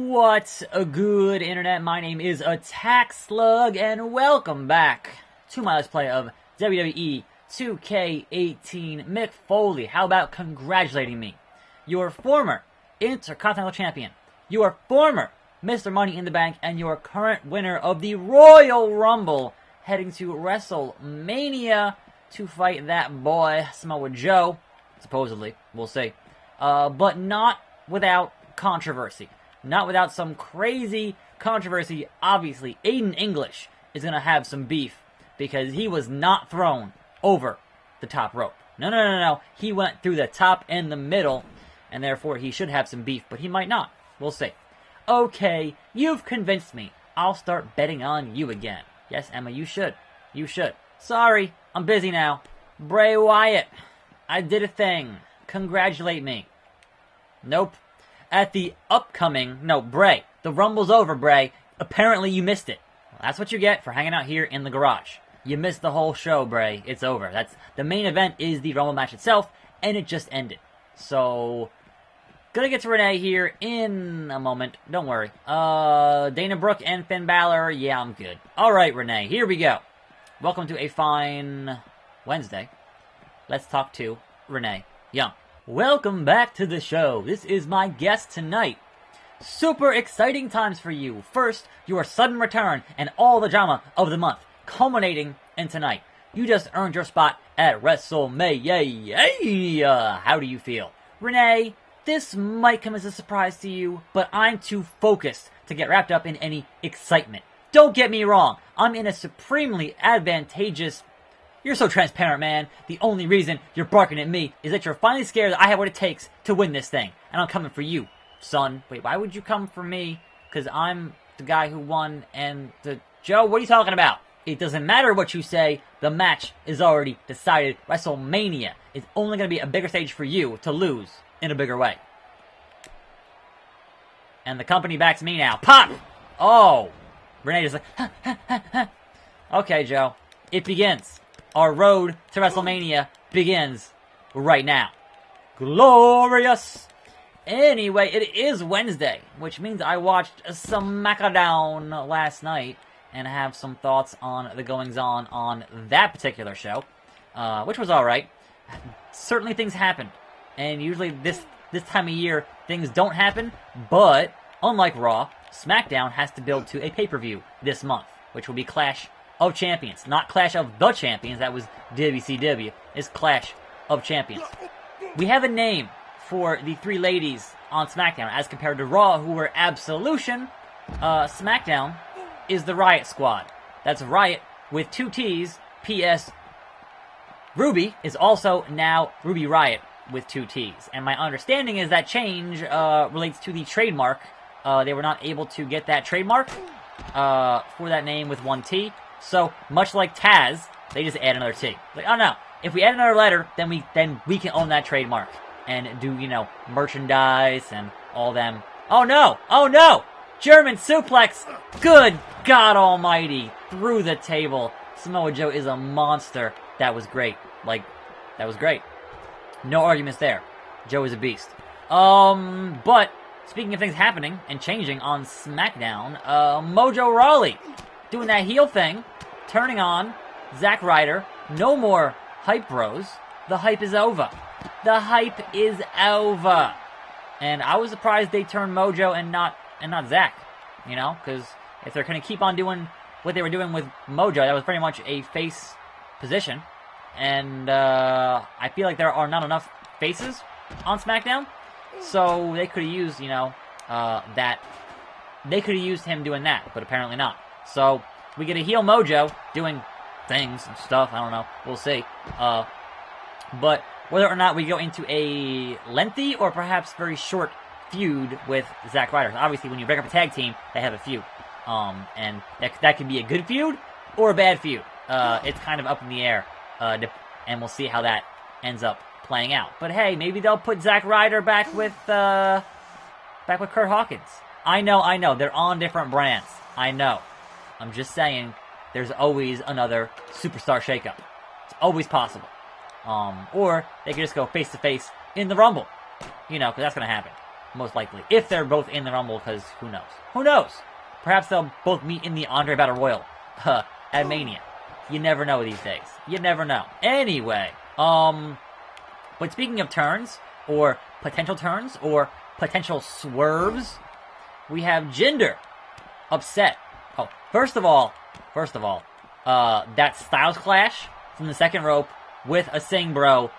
What's a good internet? My name is Attack Slug, and welcome back to my Let's Play of WWE 2K18. Mick Foley, how about congratulating me? Your former Intercontinental Champion, your former Mr. Money in the Bank, and your current winner of the Royal Rumble, heading to WrestleMania to fight that boy, Samoa Joe, supposedly, we'll see. But not without controversy. Not without some crazy controversy. Obviously, Aiden English is going to have some beef because he was not thrown over the top rope. No. He went through the top and the middle, and therefore he should have some beef, but he might not. We'll see. Okay, you've convinced me. I'll start betting on you again. Yes, Emma, you should. You should. Sorry, I'm busy now. Bray Wyatt, I did a thing. Congratulate me. Nope. At the upcoming... No, Bray. The Rumble's over, Bray. Apparently you missed it. Well, that's what you get for hanging out here in the garage. You missed the whole show, Bray. It's over. The main event is the Rumble match itself, and it just ended. So... Gonna get to Renee here in a moment. Don't worry. Dana Brooke and Finn Balor. Yeah, I'm good. Alright, Renee. Here we go. Welcome to a fine Wednesday. Let's talk to Renee Young. Welcome back to the show. This is my guest tonight. Super exciting times for you. First, your sudden return and all the drama of the month, culminating in tonight. You just earned your spot at WrestleMania. How do you feel? Renee, this might come as a surprise to you, but I'm too focused to get wrapped up in any excitement. Don't get me wrong. I'm in a supremely advantageous... You're so transparent, man. The only reason you're barking at me is that you're finally scared that I have what it takes to win this thing. And I'm coming for you, son. Wait, why would you come for me? Because I'm the guy who won and the... Joe, what are you talking about? It doesn't matter what you say. The match is already decided. WrestleMania is only going to be a bigger stage for you to lose in a bigger way. And the company backs me now. Pop! Oh! Renee is like... Okay, Joe. It begins. Our road to WrestleMania begins right now. Glorious! Anyway, it is Wednesday, which means I watched some SmackDown last night and have some thoughts on the goings-on on that particular show, which was alright. Certainly things happened, and usually this time of year things don't happen, but unlike Raw, SmackDown has to build to a pay-per-view this month, which will be Clash of Champions. Not Clash of the Champions, that was WCW. It's Clash of Champions. We have a name for the three ladies on SmackDown as compared to Raw, who were Absolution. SmackDown is the Riot Squad. That's Riot with two T's. P.S. Ruby is also now Ruby Riot with two T's. And my understanding is that change relates to the trademark. They were not able to get that trademark for that name with one T. So, much like Taz, they just add another T. Like, oh no, if we add another letter, then we can own that trademark. And do, merchandise and all them. Oh no! German suplex! Good God almighty! Through the table. Samoa Joe is a monster. That was great. That was great. No arguments there. Joe is a beast. But, speaking of things happening and changing on SmackDown, Mojo Rawley doing that heel thing, turning on Zack Ryder. No more hype bros. The hype is over. The hype is over. And I was surprised they turned Mojo and not Zack. Because if they're going to keep on doing what they were doing with Mojo, that was pretty much a face position. And I feel like there are not enough faces on SmackDown. So they could have used, that. They could have used him doing that, but apparently not. So, we get a heel Mojo doing things and stuff. I don't know. We'll see. But whether or not we go into a lengthy or perhaps very short feud with Zack Ryder. Obviously, when you break up a tag team, they have a feud. And that can be a good feud or a bad feud. It's kind of up in the air. And we'll see how that ends up playing out. But hey, maybe they'll put Zack Ryder back with Kurt Hawkins. I know. They're on different brands. I know. I'm just saying, there's always another superstar shakeup. It's always possible. Or they could just go face-to-face in the Rumble. Because that's going to happen. most likely. If they're both in the Rumble, because who knows? Who knows? Perhaps they'll both meet in the Andre Battle Royal at Mania. You never know these days. You never know. Anyway, but speaking of turns, or potential swerves, we have Jinder upset. Oh, first of all, that Styles Clash from the second rope with a Sing Bro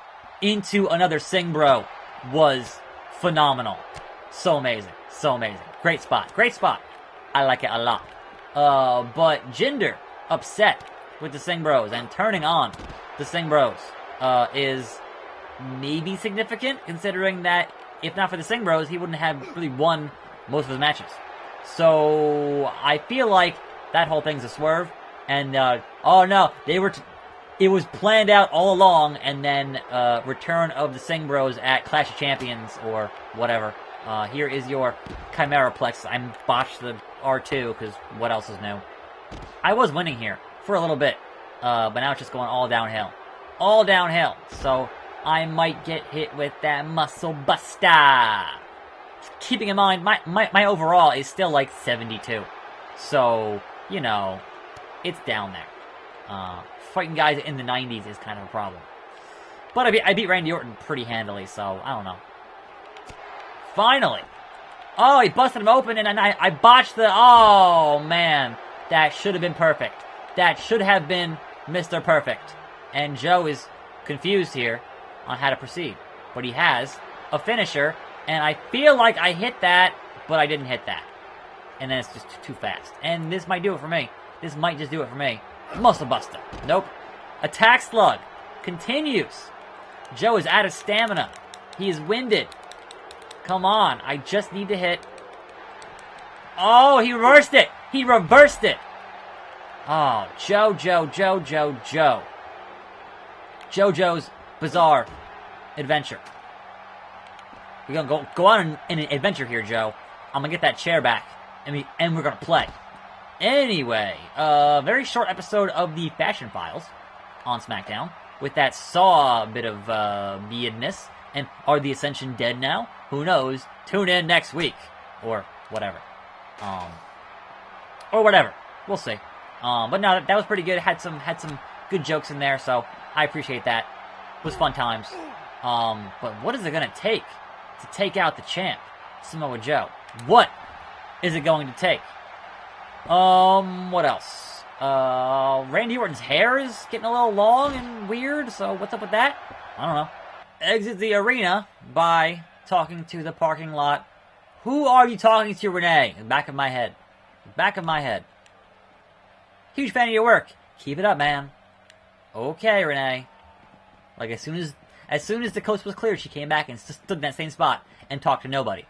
into another Sing Bro was phenomenal. So amazing. So amazing. Great spot. Great spot. I like it a lot. But Jinder upset with the Sing Bros and turning on the Sing Bros is maybe significant, considering that if not for the Sing Bros, he wouldn't have really won most of his matches. So I feel like that whole thing's a swerve. And oh no, it was planned out all along, and then return of the Sing Bros at Clash of Champions or whatever. Here is your Chimera Plex. I botched the R2 because what else is new? I was winning here for a little bit, but now it's just going all downhill. All downhill. So I might get hit with that Muscle Buster. Keeping in mind, my overall is still like 72. So, you know, it's down there. Fighting guys in the 90s is kind of a problem. But I beat Randy Orton pretty handily, so I don't know. Finally. Oh, he busted him open, and I botched the... Oh, man. That should have been perfect. That should have been Mr. Perfect. And Joe is confused here on how to proceed. But he has a finisher, and I feel like I hit that, but I didn't hit that. And then it's just too fast. And this might do it for me. This might just do it for me. Muscle Buster. Nope. Attack Slug. Continues. Joe is out of stamina. He is winded. Come on. I just need to hit. Oh, he reversed it. He reversed it. Oh, Joe. JoJo's Bizarre Adventure. We're going to go on an adventure here, Joe. I'm going to get that chair back, and we're going to play. Anyway, very short episode of the Fashion Files on SmackDown, with that Saw bit of weirdness. And are the Ascension dead now? Who knows? Tune in next week. Or whatever. Or whatever. We'll see. But no, that was pretty good. Had some good jokes in there, so I appreciate that. It was fun times. But what is it going to take out the champ, Samoa Joe? What is it going to take? What else? Randy Orton's hair is getting a little long and weird, so what's up with that? I don't know. Exit the arena by talking to the parking lot. Who are you talking to, Renee? In the back of my head. Back of my head. Huge fan of your work. Keep it up, man. Okay, Renee. Like, as soon as the coast was cleared, she came back and stood in that same spot and talked to nobody.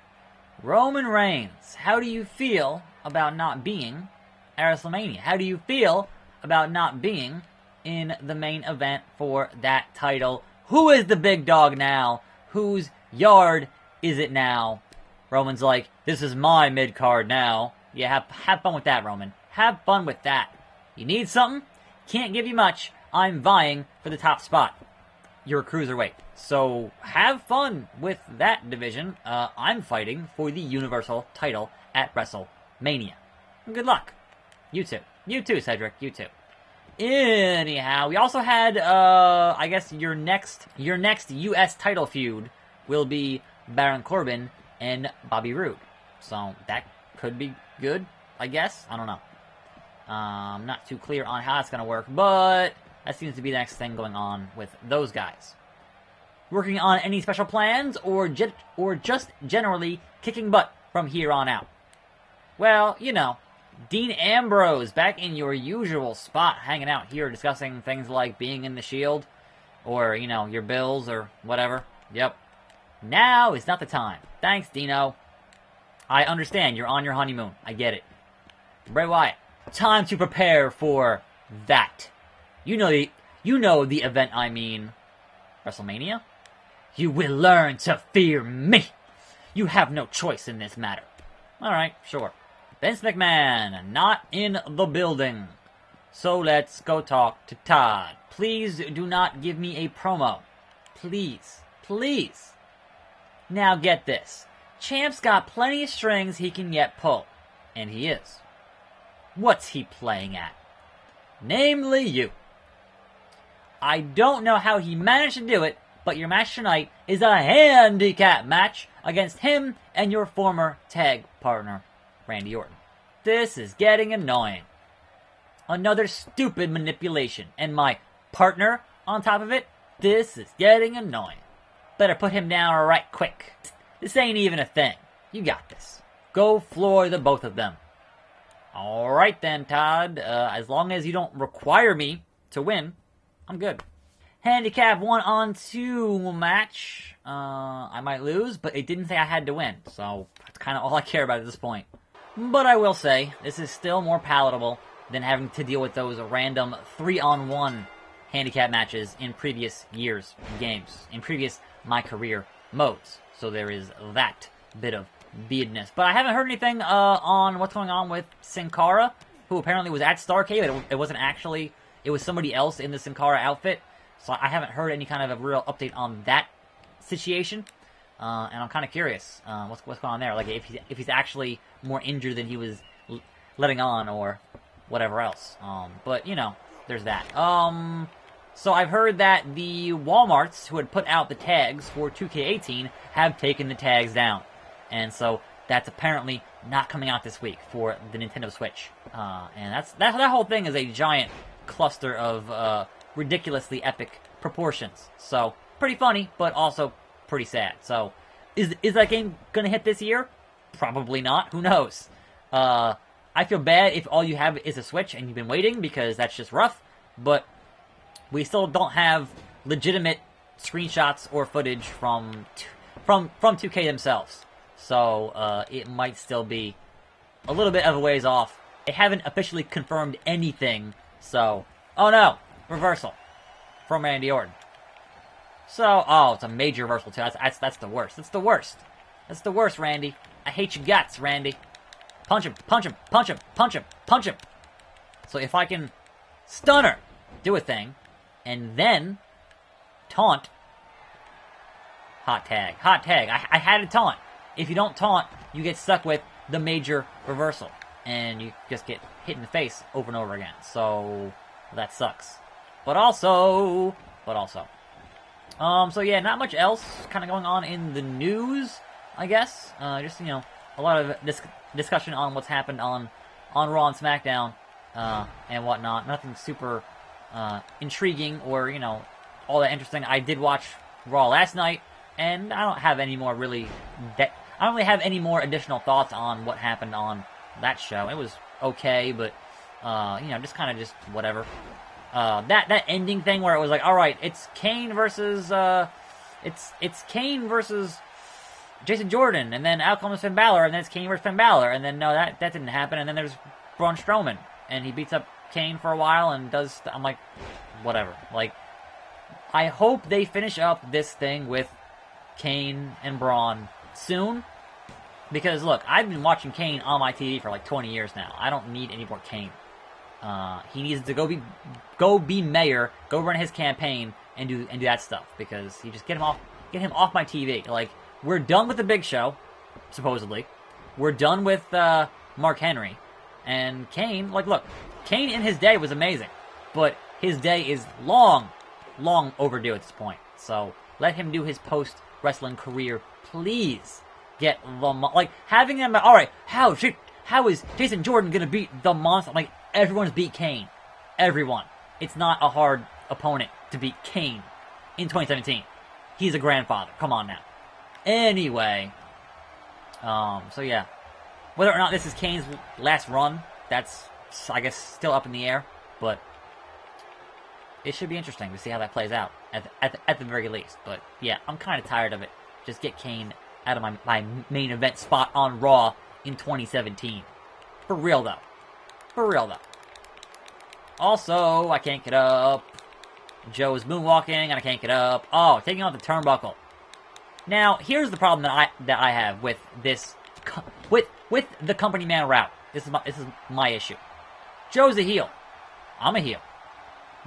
Roman Reigns, how do you feel about not being at WrestleMania? How do you feel about not being in the main event for that title? Who is the big dog now? Whose yard is it now? Roman's like, this is my mid-card now. Yeah, have fun with that, Roman. Have fun with that. You need something? Can't give you much. I'm vying for the top spot. You're a cruiserweight. So have fun with that division. I'm fighting for the Universal title at WrestleMania. Good luck. You too. You too, Cedric. You too. Anyhow, we also had, I guess your next U.S. title feud will be Baron Corbin and Bobby Roode. So that could be good, I guess. I don't know. Not too clear on how that's going to work, but that seems to be the next thing going on with those guys. Working on any special plans or just generally kicking butt from here on out? Well, you know, Dean Ambrose back in your usual spot, hanging out here discussing things like being in the Shield or, you know, your bills or whatever. Yep. Now is not the time. Thanks, Dino. I understand you're on your honeymoon. I get it. Bray Wyatt, time to prepare for that. You know the event I mean. WrestleMania? You will learn to fear me. You have no choice in this matter. Alright, sure. Vince McMahon, not in the building. So let's go talk to Todd. Please do not give me a promo. Please. Please. Now get this. Champ's got plenty of strings he can yet pull. And he is. What's he playing at? Namely you. I don't know how he managed to do it, but your match tonight is a handicap match against him and your former tag partner, Randy Orton. This is getting annoying. Another stupid manipulation. And my partner on top of it, this is getting annoying. Better put him down right quick. This ain't even a thing. You got this. Go floor the both of them. Alright then, Todd. As long as you don't require me to win, I'm good. Handicap 1-on-2 match. I might lose, but it didn't say I had to win. So, that's kind of all I care about at this point. But I will say, this is still more palatable than having to deal with those random 3-on-1 handicap matches in previous years' games. In previous My Career modes. So there is that bit of beadness. But I haven't heard anything on what's going on with Sin Cara, who apparently was at Starrcade, but it wasn't actually, it was somebody else in the Sin Cara outfit. So I haven't heard any kind of a real update on that situation. And I'm kind of curious what's going on there. Like, if he's actually more injured than he was letting on, or whatever else. But, you know, there's that. So I've heard that the Walmarts who had put out the tags for 2K18 have taken the tags down. And so that's apparently not coming out this week for the Nintendo Switch. And that whole thing is a giant cluster of ridiculously epic proportions. So, pretty funny, but also pretty sad. So, is that game going to hit this year? Probably not. Who knows? I feel bad if all you have is a Switch and you've been waiting, because that's just rough. But we still don't have legitimate screenshots or footage from 2K themselves. So, it might still be a little bit of a ways off. They haven't officially confirmed anything. So, oh no! Reversal from Randy Orton. So, oh, it's a major reversal too. That's the worst. That's the worst. That's the worst, Randy. I hate your guts, Randy. Punch him, punch him, punch him, punch him, punch him. So if I can stun her, do a thing, and then taunt. Hot tag. Hot tag. I had a taunt. If you don't taunt, you get stuck with the major reversal. And you just get hit in the face over and over again. So, that sucks. But also... so yeah, not much else kind of going on in the news, I guess. Just, you know, a lot of discussion on what's happened on Raw and SmackDown, and whatnot. Nothing super intriguing or, you know, all that interesting. I did watch Raw last night, and I don't have any more I don't really have any more additional thoughts on what happened on that show. It was okay, but, you know, just kind of just whatever. That ending thing where it was like, all right, it's Kane versus it's Kane versus Jason Jordan, and then out comes Finn Balor, and then it's Kane versus Finn Balor, and then no, that didn't happen, and then there's Braun Strowman, and he beats up Kane for a while and does. I'm like, whatever. Like, I hope they finish up this thing with Kane and Braun soon, because look, I've been watching Kane on my TV for like 20 years now. I don't need any more Kane. He needs to go be mayor, go run his campaign, and do that stuff, because you just get him off my TV. Like, we're done with the Big Show, supposedly. We're done with Mark Henry, and Kane. Like, look, Kane in his day was amazing, but his day is long overdue at this point. So let him do his post wrestling career, please. Get the like having him. All right, how is Jason Jordan gonna beat the Monster? Like, everyone's beat Kane. Everyone. It's not a hard opponent to beat Kane in 2017. He's a grandfather. Come on now. Anyway. So yeah. Whether or not this is Kane's last run, that's, I guess, still up in the air. But it should be interesting to see how that plays out, at the very least. But yeah, I'm kind of tired of it. Just get Kane out of my main event spot on Raw in 2017. For real, though. Also, I can't get up. Joe's moonwalking, and I can't get up. Oh, taking off the turnbuckle. Now, here's the problem that I have with this, with the company man route. This is my issue. Joe's a heel. I'm a heel.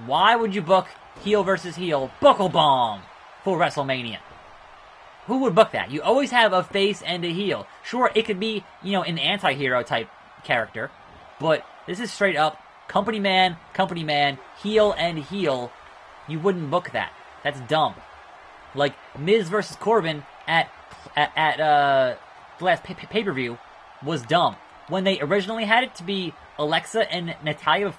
Why would you book heel versus heel buckle bomb for WrestleMania? Who would book that? You always have a face and a heel. Sure, it could be, an anti-hero type character, but this is straight up company man, heel and heel. You wouldn't book that. That's dumb. Like Miz versus Corbin at the last pay-per-view was dumb. When they originally had it to be Alexa and Natalya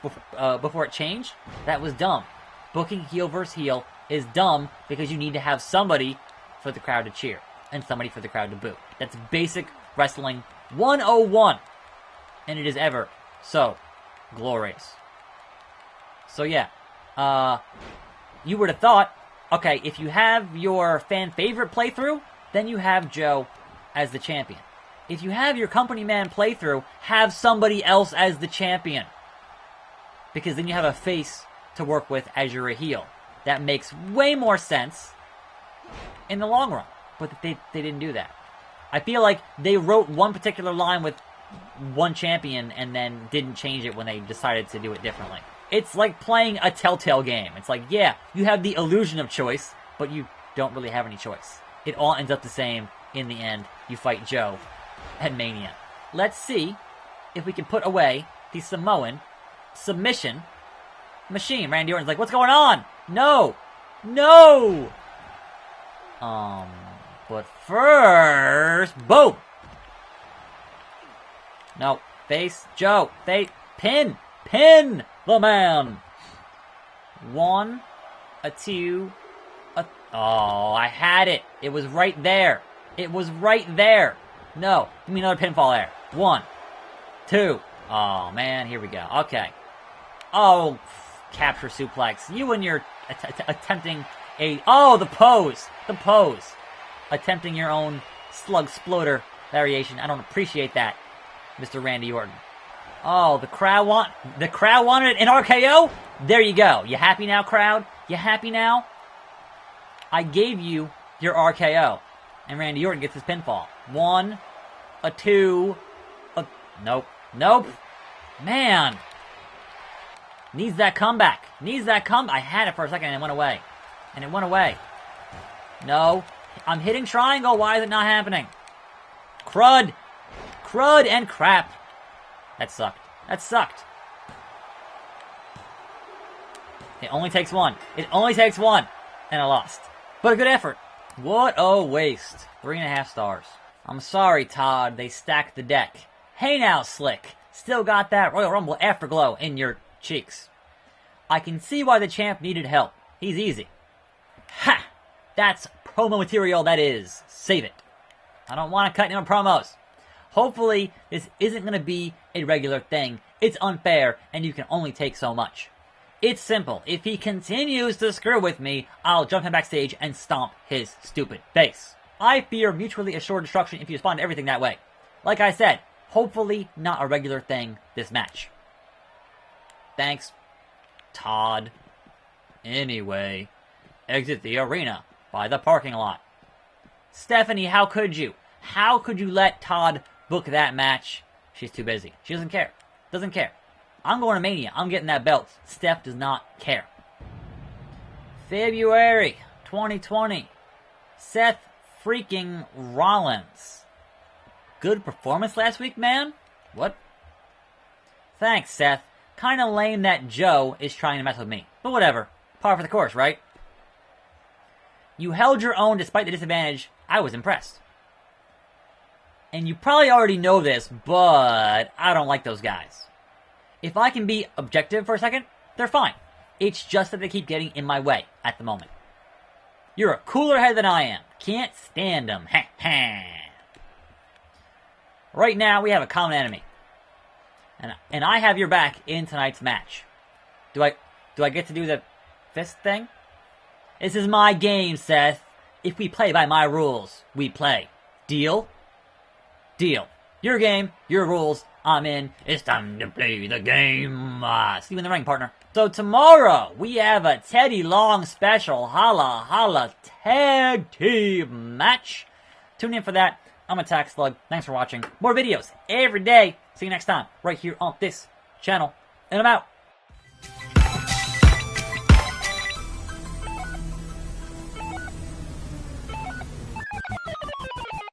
before it changed, that was dumb. Booking heel versus heel is dumb because you need to have somebody for the crowd to cheer and somebody for the crowd to boo. That's basic wrestling 101. And it is ever so glorious. So yeah, you would have thought, okay, if you have your fan favorite playthrough, then you have Joe as the champion. If you have your company man playthrough, have somebody else as the champion. Because then you have a face to work with as you're a heel. That makes way more sense in the long run. But they didn't do that. I feel like they wrote one particular line with one champion and then didn't change it when they decided to do it differently. It's like playing a Telltale game. It's like, yeah, you have the illusion of choice, but you don't really have any choice. It all ends up the same in the end. You fight Joe at Mania. Let's see if we can put away the Samoan submission machine. Randy Orton's like, what's going on? No! But first, boom! No, face, Joe, face, pin the man! 1, a 2, oh, I had it. It was right there. No, give me another pinfall there. 1, 2. Oh, man, here we go. Okay. Oh, capture suplex. You and your attempting the pose. Attempting your own slug sploder variation. I don't appreciate that, Mr. Randy Orton. Oh, the crowd wanted an RKO? There you go. You happy now, crowd? You happy now? I gave you your RKO. And Randy Orton gets his pinfall. 1, a 2, nope. Man. Needs that comeback. I had it for a second and it went away. No. I'm hitting triangle. Why is it not happening? Crud and crap. That sucked. It only takes one. And I lost. But a good effort. What a waste. 3.5 stars. I'm sorry, Todd. They stacked the deck. Hey now, Slick. Still got that Royal Rumble afterglow in your cheeks. I can see why the champ needed help. He's easy. Ha! That's promo material, that is. Save it. I don't want to cut any more promos. Hopefully, this isn't going to be a regular thing. It's unfair, and you can only take so much. It's simple. If he continues to screw with me, I'll jump him backstage and stomp his stupid face. I fear mutually assured destruction if you respond to everything that way. Like I said, hopefully not a regular thing this match. Thanks, Todd. Anyway, exit the arena by the parking lot. Stephanie, how could you? How could you let Todd book that match? She's too busy. She doesn't care. I'm going to Mania. I'm getting that belt. Steph does not care. February 2020. Seth freaking Rollins. Good performance last week, man? What? Thanks, Seth. Kinda lame that Joe is trying to mess with me. But whatever. Par for the course, right? You held your own despite the disadvantage. I was impressed. And you probably already know this, but I don't like those guys. If I can be objective for a second, they're fine. It's just that they keep getting in my way at the moment. You're a cooler head than I am. Can't stand them. Right now, we have a common enemy. And I have your back in tonight's match. Do I get to do the fist thing? This is my game, Seth. If we play by my rules, we play. Deal? Deal. Your game, your rules, I'm in. It's time to play the game. See you in the ring, partner. So tomorrow, we have a Teddy Long special Holla Holla Tag Team match. Tune in for that. I'm Attack Slug. Thanks for watching. More videos every day. See you next time, right here on this channel. And I'm out.